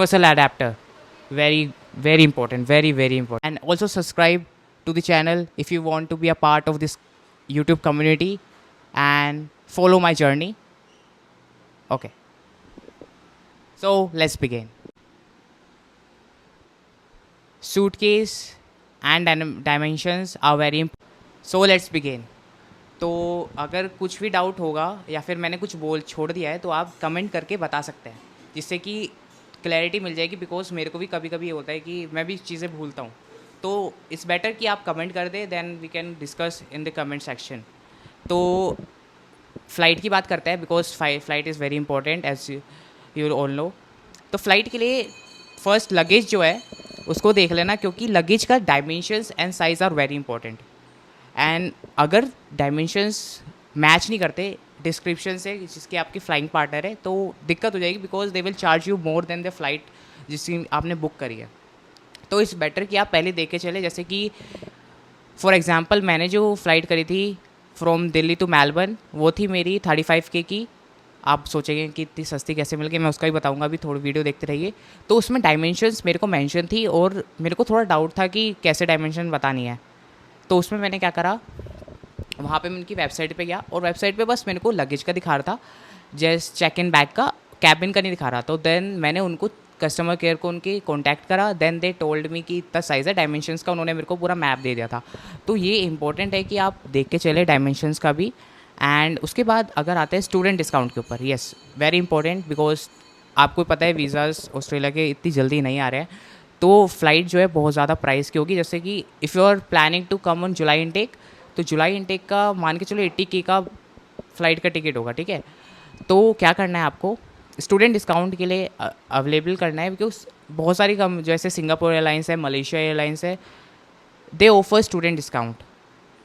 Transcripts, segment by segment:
universal adapter, very important, very important. And also subscribe to the channel if you want to be a part of this YouTube community and follow my journey. Okay, so let's begin. Suitcase and dimensions are very important. So let's begin. तो अगर कुछ भी doubt होगा या फिर मैंने कुछ बोल छोड़ दिया है तो आप कमेंट करके बता सकते हैं, जिससे कि क्लैरिटी मिल जाएगी। बिकॉज मेरे को भी कभी कभी होता है कि मैं भी चीज़ें भूलता हूँ, तो इट्स बेटर कि आप कमेंट कर दें, then we can discuss in the comment section. तो फ़्लाइट की बात करते हैं, because flight is very important as you all know. तो फ्लाइट के लिए फर्स्ट लगेज जो है उसको देख लेना, क्योंकि लगेज का dimensions and size are very important. And अगर डायमेंशंस मैच नहीं करते डिस्क्रिप्शन से जिसके आपकी फ्लाइंग पार्टनर है, तो दिक्कत हो जाएगी, because they will charge you more than the flight जिसकी आपने बुक करी है। तो इट्स बेटर कि आप पहले देख के चले। जैसे कि फॉर एग्जांपल मैंने जो फ़्लाइट करी थी फ्रॉम दिल्ली टू मेलबर्न, वो थी मेरी 35K की। आप सोचेंगे कि इतनी सस्ती कैसे मिल गई, मैं उसका भी बताऊंगा, अभी थोड़ी वीडियो देखते रहिए। तो उसमें डायमेंशंस मेरे को मेंशन थी और मेरे को थोड़ा डाउट था कि कैसे डायमेंशन बतानी है। तो उसमें मैंने क्या करा, वहाँ पे मैं उनकी वेबसाइट पे गया और वेबसाइट पे बस मेरे को लगेज का दिखा रहा था, जस्ट चेक इन बैग का, कैबिन का नहीं दिखा रहा। तो देन मैंने उनको कस्टमर केयर को उनके कॉन्टैक्ट करा, देन दे टोल्ड मी कि इतना साइज़ है। डायमेंशंस का उन्होंने मेरे को पूरा मैप दे दिया था। तो ये इंपॉर्टेंट है कि आप देख के चले डायमेंशंस का भी। एंड उसके बाद अगर आते हैं स्टूडेंट डिस्काउंट के ऊपर, येस वेरी इंपॉर्टेंट, बिकॉज आपको पता है वीज़ाज़ ऑस्ट्रेलिया के इतनी जल्दी नहीं आ रहे हैं। तो फ्लाइट जो है बहुत ज़्यादा प्राइस की होगी। जैसे कि if you are planning to come on July intake, तो जुलाई इनटेक का मान के चलो 80K का फ़्लाइट का टिकट होगा, ठीक है। तो क्या करना है आपको, स्टूडेंट डिस्काउंट के लिए अवेलेबल करना है, बिकॉज बहुत सारी कम जैसे सिंगापुर एयरलाइंस है, मलेशिया एयरलाइंस है, दे offer student discount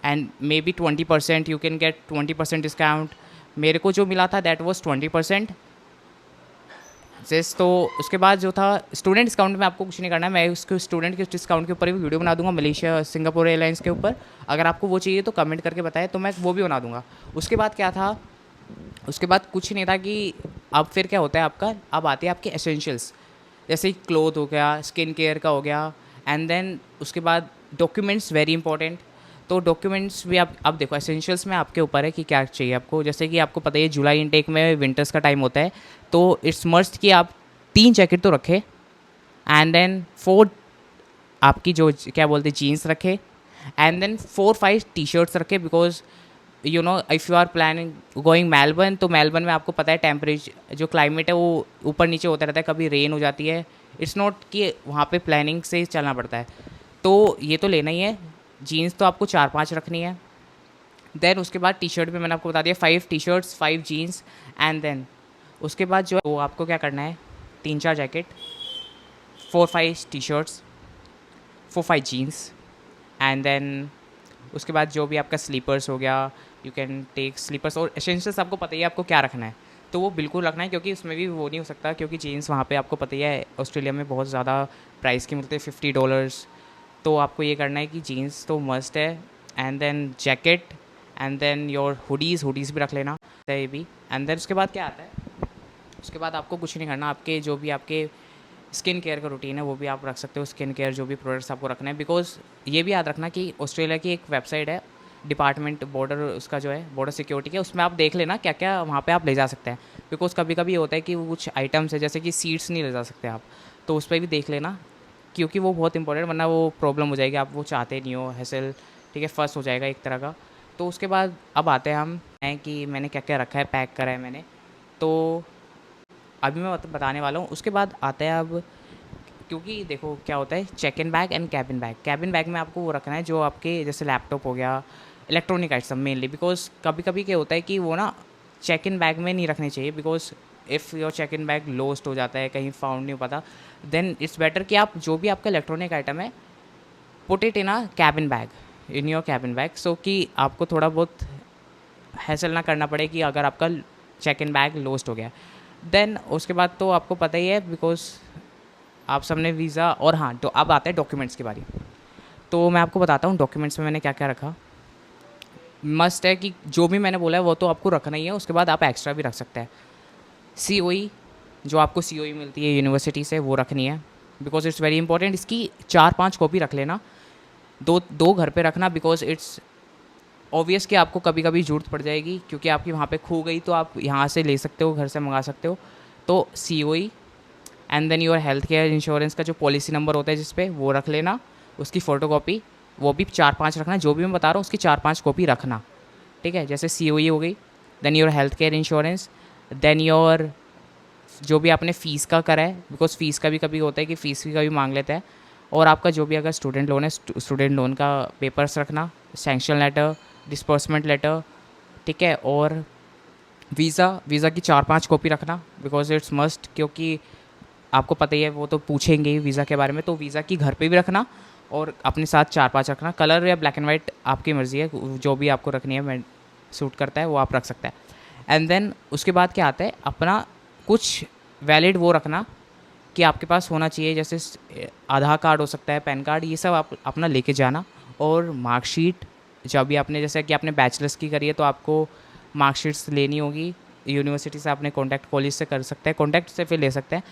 and may be 20%, you can get 20% discount. मेरे को जो मिला था दैट वॉज 20%। जैस तो उसके बाद जो था स्टूडेंट डिस्काउंट में आपको कुछ नहीं करना है, मैं उसको स्टूडेंट के डिस्काउंट के ऊपर भी वीडियो बना दूंगा, मलेशिया सिंगापुर एयरलाइंस के ऊपर। अगर आपको वो चाहिए तो कमेंट करके बताएं, तो मैं वो भी बना दूंगा। उसके बाद क्या था, उसके बाद कुछ नहीं था कि अब फिर क्या होता है आपका, अब आते हैं आपके एसेंशियल्स, जैसे क्लोथ हो गया, स्किन केयर का हो गया, एंड देन उसके बाद डॉक्यूमेंट्स वेरी इंपॉर्टेंट। तो डॉक्यूमेंट्स भी आप अब देखो, एसेंशियल्स में आपके ऊपर है कि क्या चाहिए आपको। जैसे कि आपको पता है जुलाई इनटेक में विंटर्स का टाइम होता है, तो इट्स मस्ट कि आप 3 जैकेट तो रखें, एंड देन 4 आपकी जो क्या बोलते हैं जीन्स रखे, एंड देन 4-5 टी शर्ट्स रखे। Because you know if you are planning going Melbourne, तो मेलबर्न में आपको पता है टेम्परेचर जो क्लाइमेट है वो ऊपर नीचे होता रहता है, कभी रेन हो जाती है। इट्स नॉट कि वहाँ पे प्लानिंग से चलना पड़ता है। तो ये तो लेना ही है। जीन्स तो आपको 4-5 रखनी है। देन उसके बाद टी शर्ट में मैंने आपको बता दिया 5 T shirts, 5 jeans, and then उसके बाद जो है वो आपको क्या करना है, 3-4 jacket, 4-5 T shirts, 4-5 jeans, and then उसके बाद जो भी आपका स्लीपर्स हो गया, यू कैन टेक स्लीपर्स। और एसेंशियल्स आपको पता ही है आपको क्या रखना है, तो वो बिल्कुल रखना है, क्योंकि उसमें भी वो नहीं हो सकता, क्योंकि जीन्स वहाँ पे आपको पता ही है ऑस्ट्रेलिया में बहुत ज़्यादा प्राइस की मिलते हैं, $50। तो आपको ये करना है कि जीन्स तो मस्ट है, and then jacket, and then your hoodies भी रख लेना है ये भी। एंड देन उसके बाद क्या आता है, उसके बाद आपको कुछ नहीं करना, आपके जो भी आपके स्किन केयर का रूटीन है वो भी आप रख सकते हो। स्किन केयर जो भी प्रोडक्ट्स आपको रखना है, बिकॉज ये भी याद रखना कि ऑस्ट्रेलिया की एक वेबसाइट है, डिपार्टमेंट बॉर्डर, उसका जो है बॉर्डर सिक्योरिटी के, उसमें आप देख लेना क्या क्या वहाँ पे आप ले जा सकते हैं। बिकॉज कभी कभी होता है कि वो कुछ आइटम्स है, जैसे कि सीड्स नहीं ले जा सकते आप, तो उस पर भी देख लेना, क्योंकि वो बहुत इंपॉर्टेंट, वरना वो प्रॉब्लम हो जाएगी, आप वो चाहते नहीं हो हैसल, ठीक है, फर्स्ट हो जाएगा एक तरह का। तो उसके बाद अब आते हैं हम हैं कि मैंने क्या क्या रखा है, पैक करा है मैंने, तो अभी मैं बताने वाला हूँ। उसके बाद आता है अब, क्योंकि देखो क्या होता है, check in bag and cabin bag. Cabin bag में आपको वो रखना है जो आपके जैसे लैपटॉप हो गया, इलेक्ट्रॉनिक आइटम मेनली, बिकॉज कभी कभी क्या होता है कि वो ना चेक इन बैग में नहीं रखने चाहिए, because if your check in bag lost हो जाता है, कहीं फाउंड नहीं हो पाता, देन इट्स बेटर कि आप जो भी आपका इलेक्ट्रॉनिक आइटम है put it in a cabin bag, in your cabin bag, so कि आपको थोड़ा बहुत हैसल ना करना पड़े कि अगर आपका चेक इन बैग लॉस्ट हो गया। देन उसके बाद तो आपको पता ही है, बिकॉज आप सबने वीज़ा, और हाँ तो अब आता है डॉक्यूमेंट्स की बारी। तो मैं आपको बताता हूँ डॉक्यूमेंट्स में मैंने क्या क्या रखा। मस्ट है कि जो भी मैंने बोला है वो तो आपको रखना ही है, उसके बाद आप एक्स्ट्रा भी रख सकते हैं। COE, जो आपको COE मिलती है यूनिवर्सिटी से वो रखनी है, बिकॉज इट्स वेरी इंपॉर्टेंट। इसकी 4-5 कॉपी रख लेना, दो दो घर पे रखना, बिकॉज इट्स ऑब्वियस कि आपको कभी कभी ज़रूरत पड़ जाएगी, क्योंकि आपकी वहाँ पे खो गई तो आप यहाँ से ले सकते हो, घर से मंगा सकते हो। तो COE and then your health care insurance का जो पॉलिसी नंबर होता है जिस पे, वो रख लेना, उसकी फ़ोटोकॉपी वो भी 4-5 रखना, जो भी मैं बता रहा हूँ उसकी 4-5 कॉपी रखना, ठीक है। जैसे COE हो गई, then your health care insurance, then your जो भी आपने फ़ीस का करा है, बिकॉज फ़ीस का भी कभी होता है कि फ़ीस का भी मांग लेता है, और आपका जो भी अगर स्टूडेंट लोन है, स्टूडेंट लोन का पेपर्स रखना, सैंक्शन लेटर, डिस्पर्समेंट लेटर, ठीक है। और वीज़ा की 4-5 कॉपी रखना, बिकॉज इट्स मस्ट, क्योंकि आपको पता ही है वो तो पूछेंगे ही वीज़ा के बारे में, तो वीज़ा की घर पे भी रखना और अपने साथ 4-5 रखना। कलर या ब्लैक एंड वाइट आपकी मर्ज़ी है, जो भी आपको रखनी है, मैं सूट करता है वो आप रख सकते हैं। एंड देन उसके बाद क्या आता है, अपना कुछ वैलिड वो रखना कि आपके पास होना चाहिए, जैसे आधार कार्ड हो सकता है, पैन कार्ड, ये सब आप अपना लेके जाना। और मार्कशीट, जब भी आपने, जैसे कि आपने बैचलर्स की करी है तो आपको मार्कशीट्स लेनी होगी यूनिवर्सिटी से, आपने कॉन्टैक्ट कॉलेज से कर सकते हैं, कॉन्टैक्ट से फिर ले सकते हैं।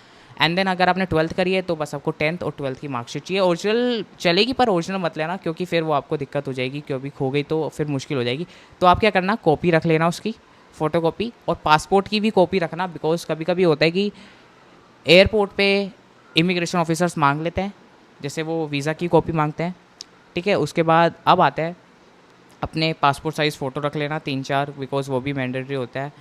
एंड देन अगर आपने 12th करी है तो बस आपको 10th और 12th की मार्कशीट चाहिए। ओरिजिनल चलेगी पर ओरिजिनल मत लेना, क्योंकि फिर वो आपको दिक्कत हो जाएगी, क्योंकि खो गई तो फिर मुश्किल हो जाएगी। तो आप क्या करना, कॉपी रख लेना उसकी, फ़ोटोकॉपी, और पासपोर्ट की भी कॉपी रखना, बिकॉज कभी कभी होता है कि एयरपोर्ट पे इमिग्रेशन ऑफिसर्स मांग लेते हैं, जैसे वो वीज़ा की कॉपी मांगते हैं, ठीक है। उसके बाद अब आता है अपने पासपोर्ट साइज़ फ़ोटो रख लेना 3-4, बिकॉज वो भी मैंडेटरी होता है,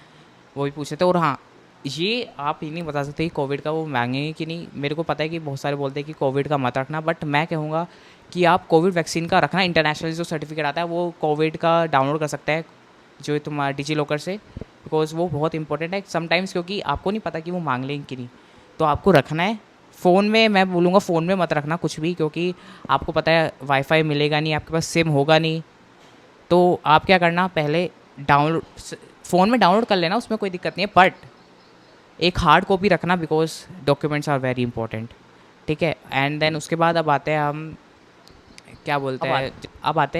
वो भी पूछे थे। और हाँ, ये आप ये नहीं बता सकते कि कोविड का वो मांगेंगे कि नहीं। मेरे को पता है कि बहुत सारे बोलते हैं कि कोविड का मत रखना, बट मैं कहूँगा कि आप कोविड वैक्सीन का रखना। इंटरनेशनल जो सर्टिफिकेट आता है वो कोविड का डाउनलोड कर सकता है जो तुम्हारा डिजी लॉकर से, बिकॉज वो बहुत इंपॉर्टेंट है समटाइम्स, क्योंकि आपको नहीं पता कि वो मांग लेंगे कि नहीं, तो आपको रखना है। फ़ोन में मैं बोलूँगा फ़ोन में मत रखना कुछ भी, क्योंकि आपको पता है वाईफाई मिलेगा नहीं, आपके पास सिम होगा नहीं। तो आप क्या करना, पहले डाउनलोड फ़ोन में डाउनलोड कर लेना, उसमें कोई दिक्कत नहीं है, बट एक हार्ड कॉपी रखना, because documents are very important, ठीक है। एंड देन उसके बाद अब आते हैं हम, क्या बोलते हैं, अब आते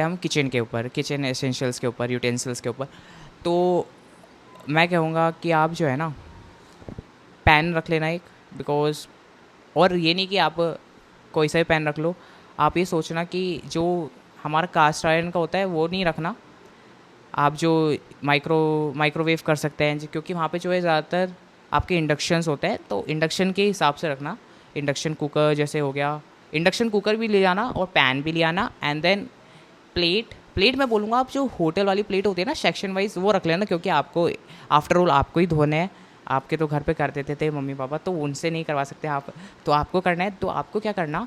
हैं हम किचन के ऊपर, किचन एसेंशियल्स के ऊपर, यूटेंसिल्स के ऊपर। तो मैं कहूँगा कि आप जो है ना, पैन रख लेना एक, बिकॉज, और ये नहीं कि आप कोई सा भी पैन रख लो, आप ये सोचना कि जो हमारा कास्ट आयरन का होता है वो नहीं रखना, आप जो माइक्रोवेव कर सकते हैं, क्योंकि वहाँ पे जो है ज़्यादातर आपके इंडक्शंस होते हैं, तो इंडक्शन के हिसाब से रखना। इंडक्शन कुकर जैसे हो गया, इंडक्शन कुकर भी ले जाना और पैन भी ले आना। एंड देन प्लेट मैं बोलूँगा आप जो होटल वाली प्लेट होती है ना सेक्शन वाइज, वो रख लेना, क्योंकि आपको आफ्टर ऑल आपको ही धोने हैं। आपके तो घर पे कर देते थे मम्मी पापा, तो उनसे नहीं करवा सकते आप, तो आपको करना है। तो आपको क्या करना,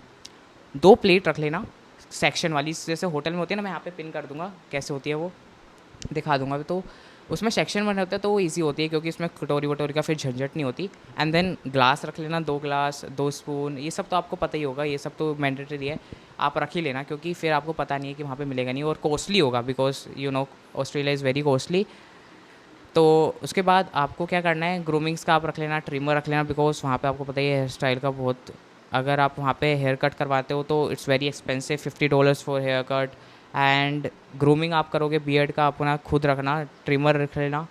2 प्लेट रख लेना सेक्शन वाली, जैसे होटल में होती है ना, मैं यहाँ पे पिन कर दूँगा कैसे होती है वो, दिखा दूंगा। तो उसमें सेक्शन बने होता है तो वो ईजी होती है, क्योंकि इसमें कटोरी वटोरी का फिर झंझट नहीं होती। एंड देन ग्लास रख लेना, 2 ग्लास, 2 स्पून, ये सब तो आपको पता ही होगा, ये सब तो मैंडेटरी है, आप रख ही लेना, क्योंकि फिर आपको पता नहीं है कि वहाँ पे मिलेगा नहीं, और कॉस्टली होगा, because you no Australia is very costly. तो उसके बाद आपको क्या करना है, ग्रूमिंग्स का आप रख लेना, ट्रिमर रख लेना, बिकॉज वहाँ पे आपको पता ही है हेयर स्टाइल का बहुत, अगर आप वहाँ पे हेयर कट करवाते हो तो it's very expensive, $50 for hair cut. And grooming आप करोगे बियर्ड का, अपना खुद रखना, ट्रिमर रख लेना।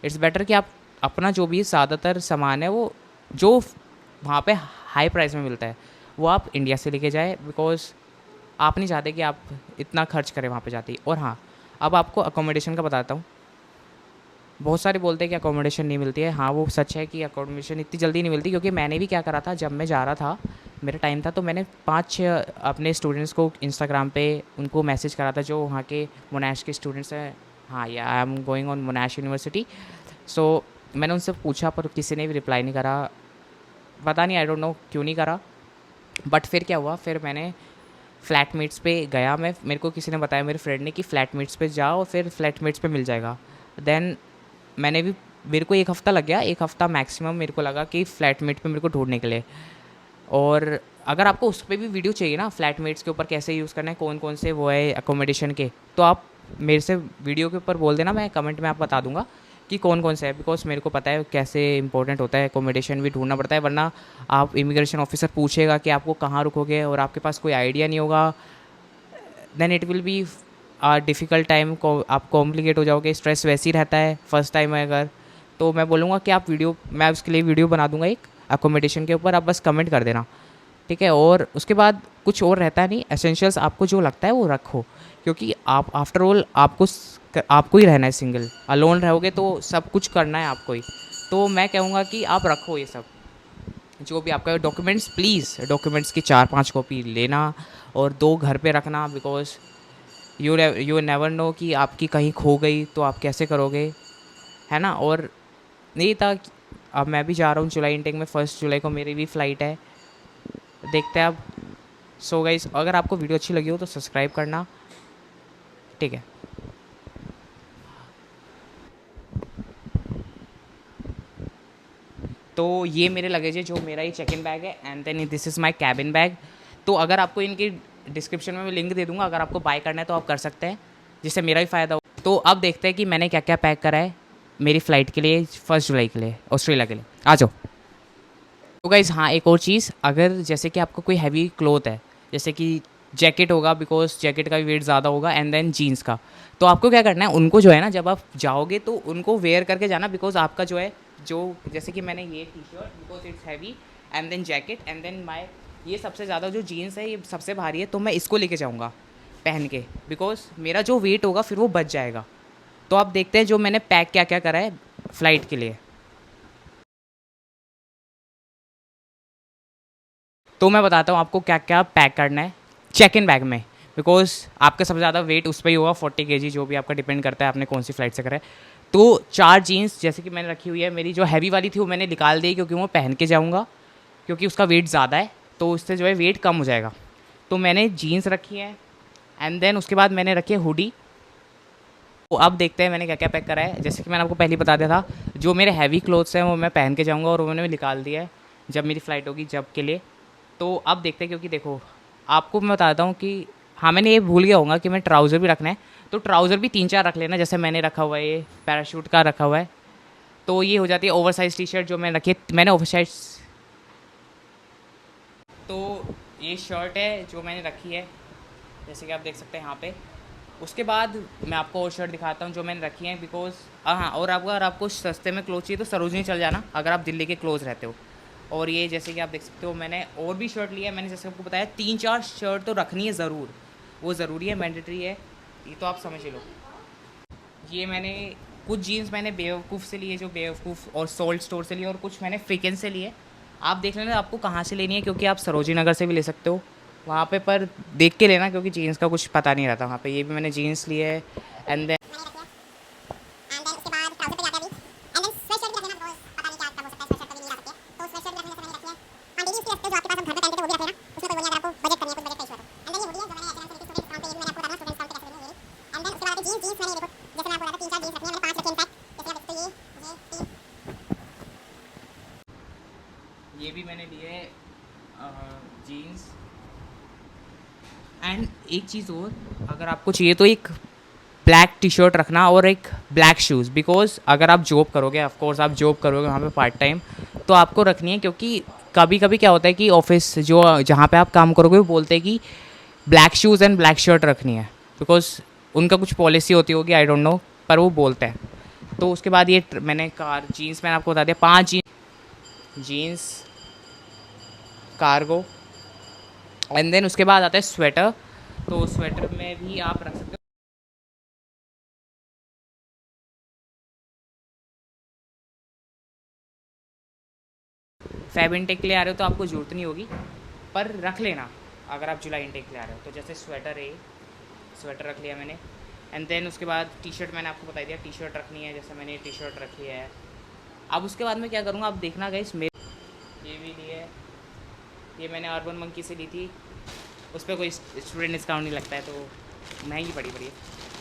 इट्स बेटर कि आप अपना जो भी ज़्यादातर सामान है वो जो वहाँ पे हाई प्राइस में मिलता है वो आप इंडिया से लेके जाए, बिकॉज आप नहीं चाहते कि आप इतना खर्च करें वहाँ पे जाते ही। और हाँ, अब आपको अकोमोडेशन का बताता हूँ। बहुत सारे बोलते हैं कि अकोमोडेशन नहीं मिलती है, हाँ वो सच है कि अकोमोडेशन इतनी जल्दी नहीं मिलती, क्योंकि मैंने भी क्या करा था, जब मैं जा रहा था, मेरा टाइम था, तो मैंने 5-6 अपने स्टूडेंट्स को इंस्टाग्राम पे उनको मैसेज करा था, जो वहाँ के मोनाश के स्टूडेंट्स हैं। हाँ, yeah I am going on Monash University. So मैंने उनसे पूछा पर किसी ने भी रिप्लाई नहीं करा, पता नहीं, आई डोंट नो क्यों नहीं करा। बट फिर क्या हुआ, फिर मैंने फ्लैटमेट्स पे गया, मेरे को किसी ने बताया, मेरे फ्रेंड ने, कि फ्लैटमेट्स पे जाओ, फिर फ्लैटमेट्स पे मिल जाएगा। देन मेरे को 1 हफ़्ता लग गया, 1 हफ़्ता मैक्सिमम मेरे को लगा कि फ्लैटमेट पे मेरे को ढूंढने के लिए। और अगर आपको उस पर भी वीडियो चाहिए ना, फ्लैटमेट्स के ऊपर कैसे यूज़ करना है, कौन कौन से वो है अकोमोडेशन के, तो आप मेरे से वीडियो के ऊपर बोल देना, मैं कमेंट में आप बता दूंगा कि कौन कौन से है, बिकॉज मेरे को पता है कैसे इंपॉर्टेंट होता है, अकोमोडेशन भी ढूंढना पड़ता है, वरना आप इमिग्रेशन ऑफिसर पूछेगा कि आपको कहाँ रुकोगे और आपके पास कोई आइडिया नहीं होगा, then it will be difficult time को, आप कॉम्प्लिकेट हो जाओगे, स्ट्रेस वैसे ही रहता है फर्स्ट टाइम है अगर, तो मैं बोलूँगा कि आप वीडियो, मैं उसके लिए वीडियो बना दूँगा एक अकोमोडेशन के ऊपर, आप बस कमेंट कर देना, ठीक है। और उसके बाद कुछ और रहता नहीं, एसेंशियल्स आपको जो लगता है वो रखो, क्योंकि आप आफ्टर ऑल आपको ही रहना है, सिंगल अलोन रहोगे तो सब कुछ करना है आपको ही। तो मैं कहूँगा कि आप रखो ये सब, जो भी आपका डॉक्यूमेंट्स, प्लीज़ डॉक्यूमेंट्स की 4-5 कॉपी लेना और 2 घर पे रखना, बिकॉज यू नेवर नो कि आपकी कहीं खो गई तो आप कैसे करोगे, है ना। और नहीं था अब मैं भी जा रहा हूँ जुलाई इंटेक में, 1 जुलाई को मेरी भी फ़्लाइट है, देखते हैं अब। सो गाइस, अगर आपको वीडियो अच्छी लगी हो तो सब्सक्राइब करना, ठीक है। तो ये मेरे लगेज है, जो मेरा ये चेक इन बैग है, and then this is my cabin bag. तो अगर आपको इनकी डिस्क्रिप्शन में मैं लिंक दे दूंगा, अगर आपको बाय करना है तो आप कर सकते हैं, जिससे मेरा भी फ़ायदा हो। तो अब देखते हैं कि मैंने क्या क्या पैक करा है मेरी फ़्लाइट के लिए, 1 जुलाई के लिए, ऑस्ट्रेलिया के लिए। आ जाओ। तो गाइज़, हाँ, एक और चीज़, अगर जैसे कि आपको कोई हैवी क्लोथ है, जैसे कि जैकेट होगा, बिकॉज जैकेट का भी वेट ज़्यादा होगा, एंड देन जीन्स का, तो आपको क्या करना है, उनको जो है ना, जब आप जाओगे तो उनको वेयर करके जाना, बिकॉज आपका जो है, जो जैसे कि मैंने ये T shirt, because it's heavy, and then jacket, and then my ये सबसे ज़्यादा जो जीन्स है ये सबसे भारी है, तो मैं इसको लेके जाऊँगा पहन के, बिकॉज मेरा जो वेट होगा फिर वो बच जाएगा। तो आप देखते हैं जो मैंने पैक क्या क्या करा है फ़्लाइट के लिए। तो मैं बताता हूँ आपको क्या क्या पैक करना है चेक इन बैग में, बिकॉज आपका सबसे ज़्यादा वेट उस पर ही होगा, 40 kg, जो भी आपका डिपेंड करता है आपने कौन सी फ्लाइट से करा है। तो 4 जीन्स जैसे कि मैंने रखी हुई है, मेरी जो हैवी वाली थी वो मैंने निकाल दी, क्योंकि वो पहन के जाऊँगा, क्योंकि उसका वेट ज़्यादा है, तो उससे जो है वेट कम हो जाएगा। तो मैंने जीन्स रखी है, एंड देन उसके बाद मैंने रखी है हुडी। तो अब देखते हैं मैंने क्या क्या पैक करा है। जैसे कि मैंने आपको पहले बता दिया था, जो मेरे हैवी क्लोथ्स हैं वो मैं पहन के जाऊँगा, और वो मैंने निकाल दिया है जब मेरी फ़्लाइट होगी, जब के लिए। तो अब देखते हैं, क्योंकि देखो आपको मैं बताता हूँ कि हाँ, मैंने ये भूल गया होगा कि मैं ट्राउज़र भी रखना है, तो ट्राउज़र भी 3-4 रख लेना, जैसे मैंने रखा हुआ है ये पैराशूट का रखा हुआ है। तो ये हो जाती है ओवरसाइज़ टी शर्ट जो मैंने रखी है, मैंने ओवरसाइज। तो ये शर्ट है जो मैंने रखी है, जैसे कि आप देख सकते हैं यहाँ पे। उसके बाद मैं आपको और शर्ट दिखाता हूँ जो मैंने रखी है, बिकॉज हाँ, और आपको अगर आपको सस्ते में क्लोथ चाहिए तो सरोजनी चल जाना, अगर आप दिल्ली के क्लोज रहते हो। और ये जैसे कि आप देख सकते हो, मैंने और भी शर्ट लिया है, मैंने जैसे आपको बताया 3-4 शर्ट तो रखनी है ज़रूर, वो ज़रूरी है, मैंडेटरी है, ये तो आप समझ लो। ये मैंने कुछ जीन्स मैंने बेवकूफ़ से लिए, जो बेवकूफ़ और सोल्ड स्टोर से लिए, और कुछ मैंने फ्रीकेंस से लिए। आप देख लेना आपको कहाँ से लेनी है, क्योंकि आप सरोजिनी नगर से भी ले सकते हो वहाँ पे, पर देख के लेना, क्योंकि जीन्स का कुछ पता नहीं रहता वहाँ पे। ये भी मैंने जीन्स लिए है, एंड देन ये भी मैंने लिए जीन्स। एंड एक चीज़ और, अगर आपको चाहिए तो एक ब्लैक टी शर्ट रखना और एक ब्लैक शूज़, बिकॉज अगर आप जॉब करोगे, ऑफ कोर्स आप जॉब करोगे वहाँ पे पार्ट टाइम, तो आपको रखनी है, क्योंकि कभी कभी क्या होता है कि ऑफिस जो जहाँ पे आप काम करोगे वो बोलते हैं कि black shoes and black shirt रखनी है, बिकॉज उनका कुछ पॉलिसी होती होगी, आई डोंट नो, पर वो बोलते हैं। तो उसके बाद ये मैंने जीन्स मैंने आपको बता दिया, 5 जीन्स कार्गो, एंड देन उसके बाद आता है स्वेटर। तो स्वेटर में भी आप रख सकते हो। फैब इनटेक के लिए आ रहे हो तो आपको ज़रूरत नहीं होगी, पर रख लेना अगर आप जुलाई इनटेक के लिए आ रहे हो। तो जैसे स्वेटर है, स्वेटर रख लिया मैंने, एंड देन उसके बाद टी शर्ट मैंने आपको बता दिया, टी शर्ट रखनी है, जैसे मैंने टी शर्ट रखी है। अब उसके बाद मैं क्या करूँगा, आप देखना गाइस, मेरे ये भी ली है, ये मैंने अर्बन मंकी से ली थी, उस पर कोई स्टूडेंट डिस्काउंट नहीं लगता है, तो महंगी पड़ी है।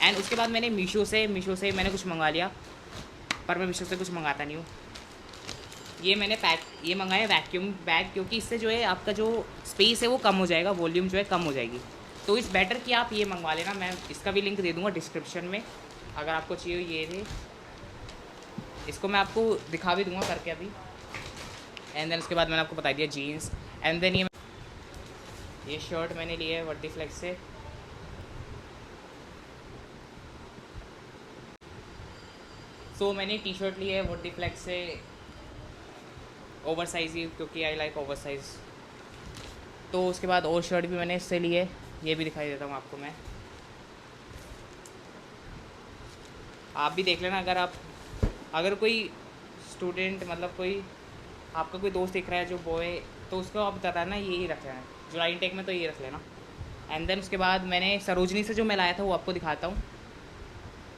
एंड उसके बाद मैंने मीशो से मैंने कुछ मंगा लिया, पर मैं मीशो से कुछ मंगाता नहीं हूँ। ये मैंने ये मंगाया वैक्यूम बैग, क्योंकि इससे जो है आपका जो स्पेस है वो कम हो जाएगा, वॉल्यूम जो है कम हो जाएगी। तो इस बेटर कि आप ये मंगवा लेना, मैं इसका भी लिंक दे दूँगा डिस्क्रिप्शन में, अगर आपको चाहिए। ये थे, इसको मैं आपको दिखा भी दूँगा करके अभी। एंड देन उसके बाद मैंने आपको बता दिया जीन्स, एंड देन ये शर्ट मैंने ली है वर्दी फ्लेक्स से। सो मैंने टी शर्ट ली है वुडी फ्लेक्स से, ओवर साइज़ ही, क्योंकि आई लाइक ओवर साइज़। तो उसके बाद और शर्ट भी मैंने इससे ली है, ये भी दिखाई देता हूँ आपको मैं। आप भी देख लेना, अगर कोई स्टूडेंट मतलब कोई आपका कोई दोस्त दिख रहा है जो बॉय, तो उसको आप बताना यही रख लेना, जुलाई इनटेक में तो यही रख लेना। एंड देन उसके बाद मैंने सरोजनी से जो मैं लाया था वो आपको दिखाता हूँ।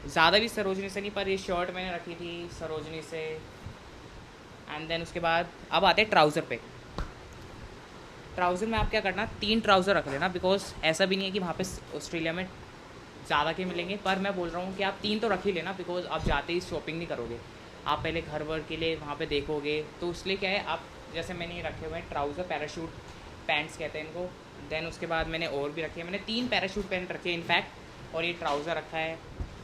ज़्यादा भी सरोजनी से नहीं, पर ये शर्ट मैंने रखी थी सरोजनी से। एंड देन उसके बाद अब आते हैं ट्राउज़र पे। ट्राउज़र में आप क्या करना, 3 ट्राउज़र रख लेना, बिकॉज ऐसा भी नहीं है कि वहाँ पे ऑस्ट्रेलिया में ज़्यादा के मिलेंगे, पर मैं बोल रहा हूँ कि आप 3 तो रख ही लेना, बिकॉज आप जाते ही शॉपिंग नहीं करोगे, आप पहले घर वर के लिए वहाँ पे देखोगे। तो इसलिए क्या है, आप जैसे मैंने ये रखे हुए हैं ट्राउज़र, पैराशूट पैंट्स कहते हैं इनको। देन उसके बाद मैंने और भी रखे हैं, मैंने 3 पैराशूट पैंट रखे हैं इनफैक्ट, और ये ट्राउज़र रखा है।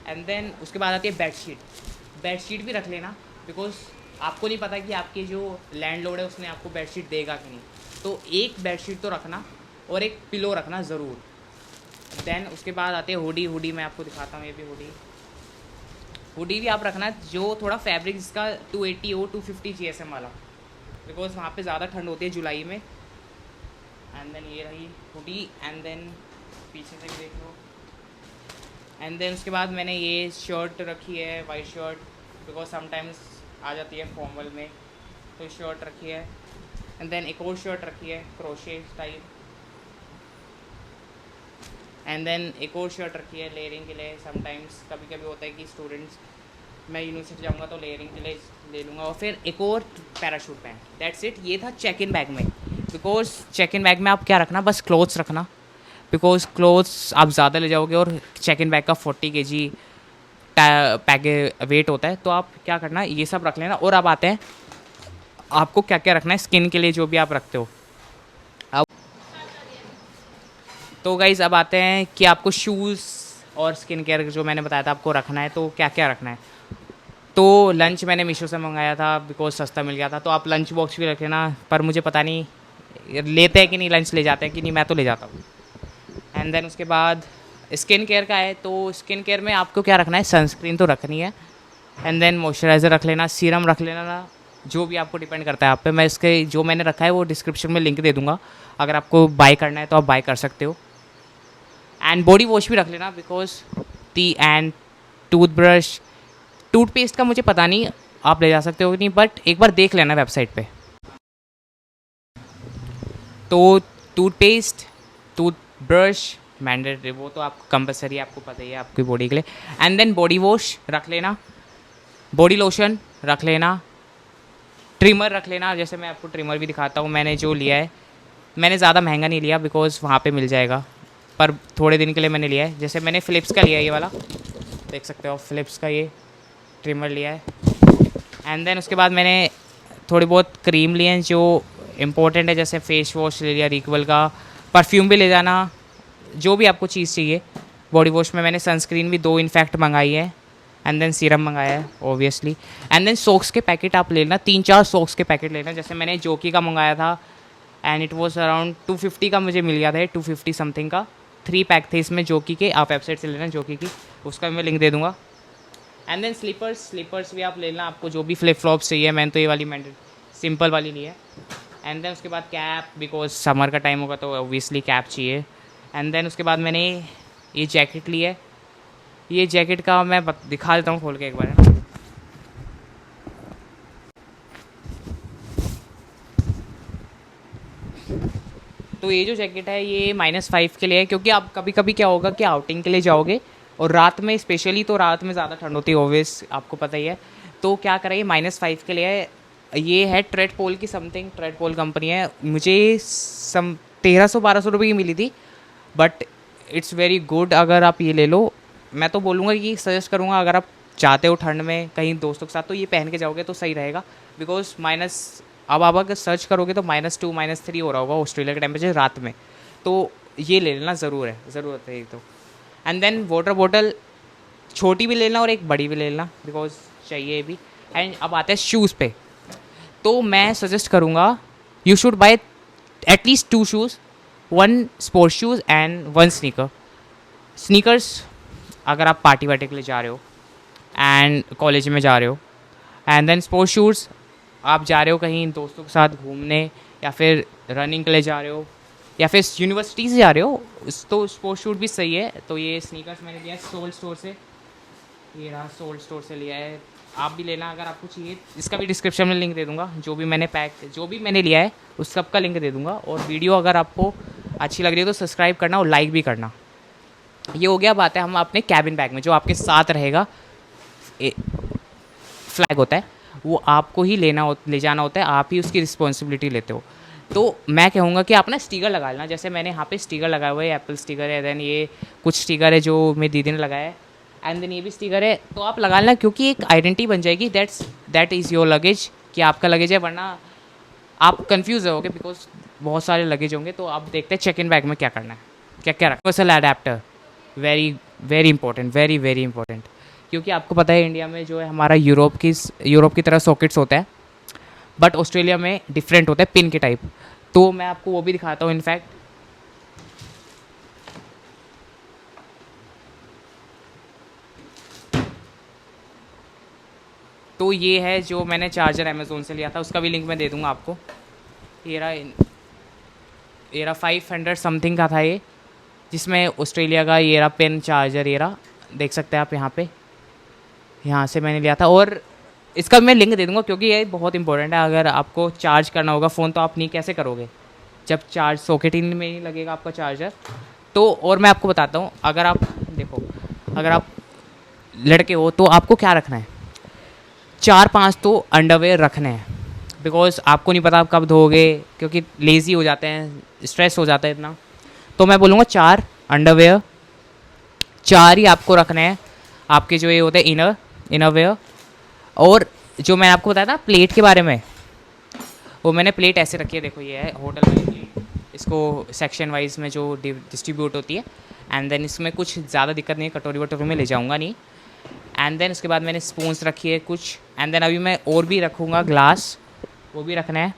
एंड देन उसके बाद आती है बेडशीट। बेडशीट भी रख लेना, बिकॉज आपको नहीं पता कि आपके जो लैंडलॉर्ड है उसने आपको बेडशीट देगा कि नहीं, तो एक बेडशीट तो रखना और एक पिलो रखना ज़रूर। देन उसके बाद आते हैं हुडी। हुडी मैं आपको दिखाता हूँ, ये भी हुडी भी आप रखना जो थोड़ा फैब्रिक जिसका 280 हो, 250 GSM वाला, बिकॉज वहाँ पे ज़्यादा ठंड होती है जुलाई में। एंड देन ये रही हुडी। एंड देन पीछे से भी देख लो। एंड देन उसके बाद मैंने ये शर्ट रखी है, वाइट शर्ट, बिकॉज समटाइम्स आ जाती है फॉर्मल में, तो शर्ट रखी है। एंड देन एक और शर्ट रखी है क्रोशे स्टाइल। एंड देन एक और शर्ट रखी है लेयरिंग के लिए, समटाइम्स कभी कभी होता है कि स्टूडेंट्स, मैं यूनिवर्सिटी जाऊँगा तो लेयरिंग के लिए ले लूँगा। और फिर एक और पैराशूट पैंट, दैट्स इट। ये था चेक इन बैग में, बिकॉज चेक इन बैग में आप क्या रखना, बस क्लोथ्स रखना, बिकॉज क्लोथ्स आप ज़्यादा ले जाओगे और चेक इन बैग का 40 kg पैक वेट होता है, तो आप क्या करना, ये सब रख लेना। और अब आते हैं आपको क्या क्या रखना है स्किन के लिए, जो भी आप रखते हो। अब तो गाइज़ अब आते हैं कि आपको शूज़ और स्किन केयर जो मैंने बताया था आपको रखना है, तो क्या क्या रखना है। तो लंच मैंने मीशो से मंगाया था, बिकॉज सस्ता मिल गया था, तो आप लंच बॉक्स भी रख लेना, पर मुझे पता नहीं लेते हैं कि नहीं, लंच ले जाते हैं कि नहीं, मैं तो ले जाता हूँ। एंड देन उसके बाद स्किन केयर का है, तो स्किन केयर में आपको क्या रखना है, सनस्क्रीन तो रखनी है। एंड देन मॉइस्चराइज़र रख लेना, सीरम रख लेना ना, जो भी आपको डिपेंड करता है आप पे। मैं इसके जो मैंने रखा है वो डिस्क्रिप्शन में लिंक दे दूँगा, अगर आपको बाय करना है तो आप बाय कर सकते हो। एंड बॉडी वॉश भी रख लेना, बिकॉज एंड टूथब्रश, टूथपेस्ट का मुझे पता नहीं आप ले जा सकते हो कि नहीं, बट एक बार देख लेना वेबसाइट पे। तो टूथपेस्ट, टूथब्रश मैंडेटरी, वो तो आपको कंपलसरी, आपको पता ही है आपकी बॉडी के लिए। एंड देन बॉडी वॉश रख लेना, बॉडी लोशन रख लेना, ट्रिमर रख लेना। जैसे मैं आपको ट्रिमर भी दिखाता हूँ, मैंने जो लिया है, मैंने ज़्यादा महंगा नहीं लिया, बिकॉज वहाँ पे मिल जाएगा, पर थोड़े दिन के लिए मैंने लिया है। जैसे मैंने फ़िलिप्स का लिया है, ये वाला देख सकते हो, फ़िलिप्स का ये ट्रिमर लिया है। एंड देन उसके बाद मैंने थोड़ी बहुत क्रीम लिए हैं जो इम्पोर्टेंट है, जैसे फेस वॉश ले लिया रिक्वल का, परफ्यूम भी ले जाना, जो भी आपको चीज़ चाहिए। बॉडी वॉश में मैंने सनस्क्रीन भी 2 इनफैक्ट मंगाई है। एंड देन सीरम मंगाया है ओबियसली। एंड देन सोक्स के पैकेट आप लेना, 3-4 सोक्स के पैकेट लेना। जैसे मैंने जोकी का मंगाया था, एंड इट वॉज अराउंड 250 का मुझे मिल गया था, 250 समथिंग का 3 पैक थे इसमें जोकी के। आप वेबसाइट से लेना जोकी की, उसका मैं लिंक दे दूँगा। एंड देन स्लीपर्स भी आप लेना, आपको जो भी फ्लिप फ्लॉप्स चाहिए। मैंने तो ये वाली सिंपल वाली ली है। एंड देन उसके बाद कैप, बिकॉज समर का टाइम होगा तो ऑब्वियसली कैप चाहिए। एंड देन उसके बाद मैंने ये जैकेट ली है, ये जैकेट का मैं दिखा देता हूँ खोल के एक बार, है ना। तो ये जो जैकेट है ये -5 के लिए है, क्योंकि आप कभी कभी क्या होगा कि आउटिंग के लिए जाओगे और रात में, स्पेशली तो रात में ज़्यादा ठंड होती है ऑब्वियस, आपको पता ही है। तो क्या करें, -5 के लिए है। ये है ट्रेडपोल की समथिंग, ट्रेडपोल कंपनी है। मुझे 1300-1200 रुपये की मिली थी, बट इट्स वेरी गुड। अगर आप ये ले लो, मैं तो बोलूँगा कि सजेस्ट करूँगा, अगर आप जाते हो ठंड में कहीं दोस्तों के साथ तो ये पहन के जाओगे तो सही रहेगा। बिकॉज अब आप अगर सर्च करोगे तो -2 -3 हो रहा होगा ऑस्ट्रेलिया के टेम्परेचर रात में, तो ये ले लेना ज़रूरत है ये तो। एंड देन वाटर बॉटल छोटी भी ले लेना और एक बड़ी भी ले लेना, बिकॉज चाहिए भी। एंड अब आते हैं शूज़ पे, तो मैं सजेस्ट करूँगा you should buy at least 2 shoes, 1 sports shoes and 1 sneakers अगर आप पार्टी वार्टी के लिए जा रहे हो एंड कॉलेज में जा रहे हो। एंड देन स्पोर्ट्स शूज़, आप जा रहे हो कहीं दोस्तों के साथ घूमने, या फिर रनिंग के लिए जा रहे हो, या फिर यूनिवर्सिटी से जा रहे हो, तो स्पोर्ट्स शूज़ भी सही है। तो ये स्नीकर्स मैंने लिया है सोल स्टोर से, ये रहा सोल स्टोर से लिया है। आप भी लेना अगर आपको चाहिए, इसका भी डिस्क्रिप्शन में लिंक दे दूंगा। जो भी मैंने लिया है उस सब का लिंक दे दूंगा। और वीडियो अगर आपको अच्छी लग रही है तो सब्सक्राइब करना और लाइक भी करना। ये हो गया बात है हम अपने कैबिन बैग में जो आपके साथ रहेगा, फ्लैग होता है, वो आपको ही ले जाना होता है, आप ही उसकी रिस्पॉन्सिबिलिटी लेते हो। तो मैं कहूँगा कि आप ना स्टिकर लगा लेना, जैसे मैंने यहाँ पे स्टिकर लगाया हुआ है, एप्पल स्टिकर है, देन ये कुछ स्टिकर है जो मेरी दीदी ने लगाया है, एंड देन ये भी स्टिकर है। तो आप लगा लेना, क्योंकि एक आइडेंटिटी बन जाएगी, दैट इज़ योर लगेज, कि आपका लगेज है। वरना आप कंफ्यूज रहोगे, बिकॉज बहुत सारे लगेज होंगे। तो आप देखते हैं चेक इन बैग में क्या करना है, क्या क्या रखना। Universal adapter, very very important, very very important. क्योंकि आपको पता है इंडिया में जो है हमारा यूरोप की तरह सॉकेट्स होता है, बट ऑस्ट्रेलिया में डिफरेंट होता है पिन के टाइप। तो मैं आपको वो भी दिखाता हूँ इनफैक्ट। तो ये है जो मैंने चार्जर अमेज़ोन से लिया था, उसका भी लिंक मैं दे दूँगा आपको। ये रहा, 500 समथिंग का था ये, जिसमें ऑस्ट्रेलिया का ये रहा पेन चार्जर, ये रहा, देख सकते हैं आप यहाँ पे, यहाँ से मैंने लिया था। और इसका मैं लिंक दे दूँगा, क्योंकि ये बहुत इंपॉर्टेंट है। अगर आपको चार्ज करना होगा फ़ोन, तो आप नहीं कैसे करोगे जब चार्ज सॉकेट ही में नहीं लगेगा आपका चार्जर। तो और मैं आपको बताता हूँ, अगर आप देखो, अगर आप लड़के हो तो आपको क्या रखना है, 4-5 तो अंडरवेयर रखने हैं। बिकॉज आपको नहीं पता आप कब धोगे, क्योंकि लेज़ी हो जाते हैं, स्ट्रेस हो जाता है इतना। तो मैं बोलूँगा 4 अंडरवेयर, 4 ही आपको रखने हैं, आपके जो ये होते हैं इनरवेयर। और जो मैंने आपको बताया था प्लेट के बारे में, वो मैंने प्लेट ऐसे रखी है, देखो ये है होटल वाली प्लेट, इसको सेक्शन वाइज में जो डिस्ट्रीब्यूट होती है। एंड देन इसमें कुछ ज़्यादा दिक्कत नहीं है, कटोरी वटोरी में ले जाऊँगा नहीं। एंड देन उसके बाद मैंने स्पून्स रखी है कुछ। एंड देन अभी मैं और भी रखूँगा ग्लास, वो भी रखना है।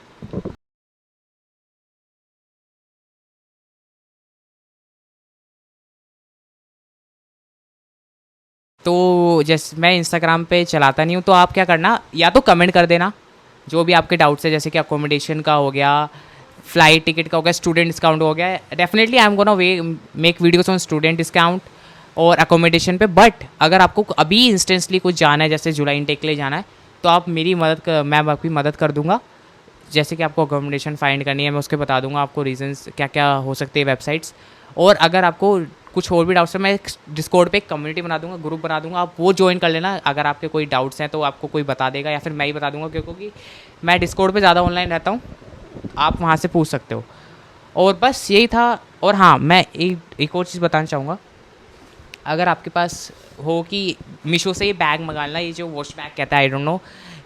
तो जैसे मैं इंस्टाग्राम पे चलाता नहीं हूँ, तो आप क्या करना, या तो कमेंट कर देना जो भी आपके डाउट्स है, जैसे कि अकोमोडेशन का हो गया, फ्लाइट टिकट का हो गया, स्टूडेंट डिस्काउंट हो गया। Definitely I am gonna make videos on student discount और अकोमोडेशन पे। बट अगर आपको अभी इंस्टेंटली कुछ जाना है, जैसे जुलाई इनटेक के लिए जाना है, तो आप मैं आपकी मदद कर दूंगा। जैसे कि आपको अकोमोडेशन फाइंड करनी है, मैं उसके बता दूंगा आपको रीजंस क्या क्या हो सकते हैं वेबसाइट्स। और अगर आपको कुछ और भी डाउट्स है, मैं डिस्कॉर्ड पे एक कम्युनिटी बना दूंगा, ग्रुप बना दूंगा, आप वो ज्वाइन कर लेना। अगर आपके कोई डाउट्स हैं तो आपको कोई बता देगा, या फिर मैं ही बता दूंगा, क्योंकि मैं डिस्कॉर्ड पे ज़्यादा ऑनलाइन रहता हूँ, आप वहाँ से पूछ सकते हो। और बस यही था। और हाँ, मैं एक और चीज़ बताना चाहूँगा, अगर आपके पास हो कि मीशो से ये बैग मंगा लेना, ये जो वॉश बैग कहता है, आई डोंट नो,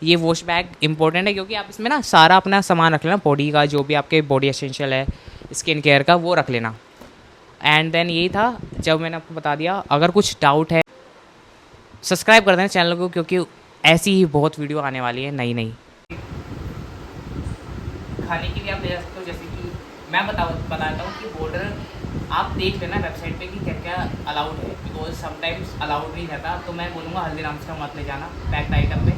ये वॉश बैग इंपॉर्टेंट है, क्योंकि आप इसमें ना सारा अपना सामान रख लेना, बॉडी का जो भी आपके बॉडी एसेंशियल है, स्किन केयर का, वो रख लेना। एंड देन यही था, जब मैंने आपको बता दिया। अगर कुछ डाउट है, सब्सक्राइब कर देना चैनल को, क्योंकि ऐसी ही बहुत वीडियो आने वाली है नई नई। खाने के लिए आप ले जा सकते हो, जैसे कि मैं बताता हूँ कि बॉर्डर आप देख लेना वेबसाइट पे कि क्या क्या अलाउड है, बिकॉज समटाइम्स अलाउड नहीं रहता। तो मैं बोलूँगा हल्दीराम्स का मत ले जाना पैक्ड आइटम में।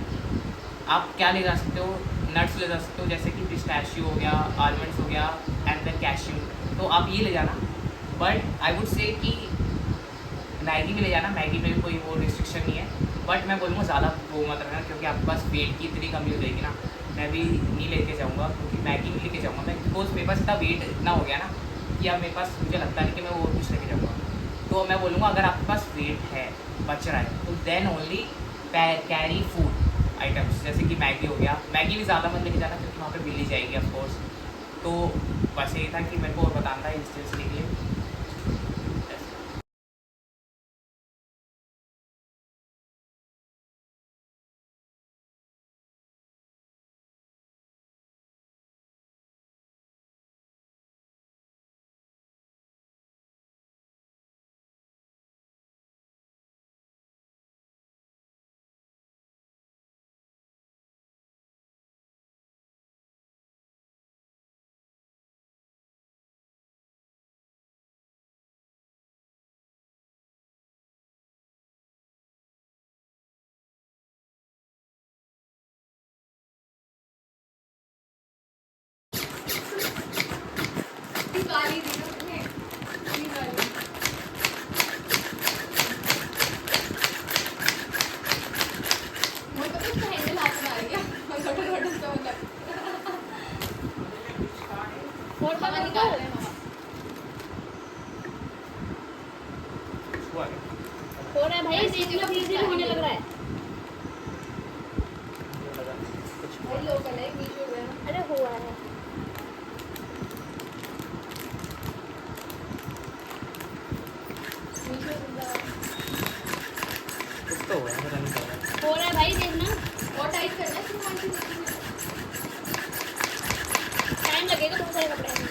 आप क्या ले जा सकते हो, नट्स ले जा सकते हो, जैसे कि पिस्ताशियो हो गया, आलमंड्स हो गया, एंड देन कैश्यू। तो आप ये ले जाना। बट आई वुड से कि मैगी भी ले जाना, मैगी में भी कोई वो रिस्ट्रिक्शन नहीं है। बट मैं बोलूँगा ज़्यादा वो मत रखना, क्योंकि आपके पास वेट की इतनी कमी हो जाएगी ना। मैं भी नहीं लेके जाऊँगा, क्योंकि मैगी नहीं लेके जाऊँगा मैं, बिकॉज मेरे पास इतना वेट इतना हो गया ना कि अब मेरे पास, मुझे लगता नहीं कि मैं वो कुछ लेके जाऊँगा। तो मैं बोलूँगा अगर आपके पास वेट है, बच रहा है, तो then only carry food items, जैसे कि मैगी हो गया। मैगी भी ज़्यादा मत लेके जाना, क्योंकि वहाँ पे बिल्ली जाएगी ऑफकोर्स। तो बस यही था कि मेरे को और बताना था इंस्टेंस के लिए। गाली दी ना उसने, इतनी गाली। मुझे पता है उसका हैंडल हाथ में आ गया, और छोटा छोटा सा मतलब फोड़ हवा निकाल रहे हैं मामा। हो रहा है भाई, देखना धीरे धीरे होने लग रहा है। भाई लोकल है, मीशो है ना। अरे हुआ है। मीशो जिंदाबाद। कुछ तो हुआ है, पता नहीं क्या हो रहा है भाई, देखना। और टाइट करना है इसको कौन सी मशीन में? टाइम लगेगा बहुत सारे कपड़े हैं।